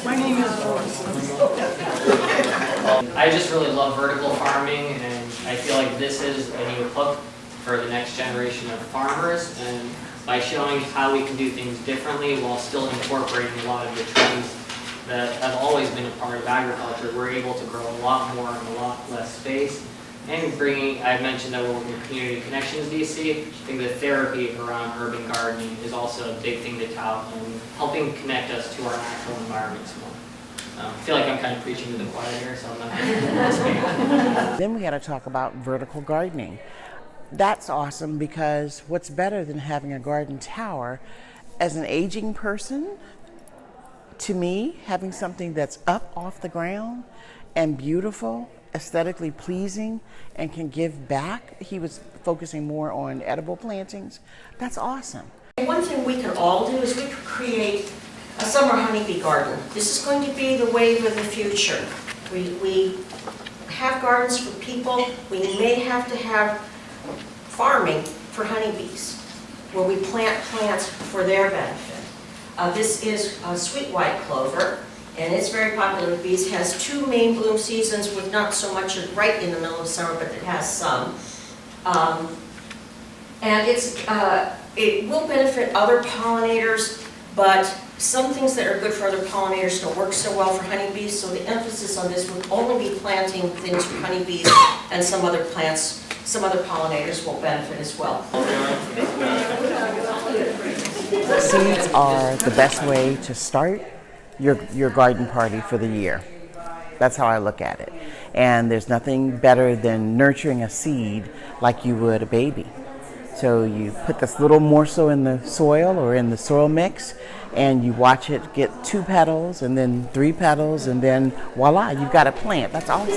My name is Olson. I just really love vertical farming, and I feel like this is a new hook for the next generation of farmers, and by showing how we can do things differently while still incorporating a lot of the trends that have always been a part of agriculture, we're able to grow a lot more in a lot less space. And bringing, I mentioned that we're working with Community Connections DC. I think the therapy around urban gardening is also a big thing to tout and helping connect us to our natural environments more. I feel like I'm kind of preaching to the choir here, so I'm not going to Then we got to talk about vertical gardening. That's awesome because what's better than having a garden tower? As an aging person, to me, having something that's up off the ground and beautiful, aesthetically pleasing, and can give back. He was focusing more on edible plantings. That's awesome. One thing we could all do is we could create a summer honeybee garden. This is going to be the wave of the future. We have gardens for people. We may have to have farming for honeybees, where we plant plants for their benefit. This is sweet white clover, and it's very popular with bees. It has two main bloom seasons with not so much right in the middle of summer, but it has some. And it will benefit other pollinators, but some things that are good for other pollinators don't work so well for honeybees, so the emphasis on this would only be planting things for honeybees, and some other plants, some other pollinators will benefit as well. Seeds are the best way to start your garden party for the year. That's how I look at it. And there's nothing better than nurturing a seed like you would a baby. So you put this little morsel in the soil or in the soil mix, and you watch it get 2 petals and then 3 petals, and then voila, you've got a plant. That's awesome.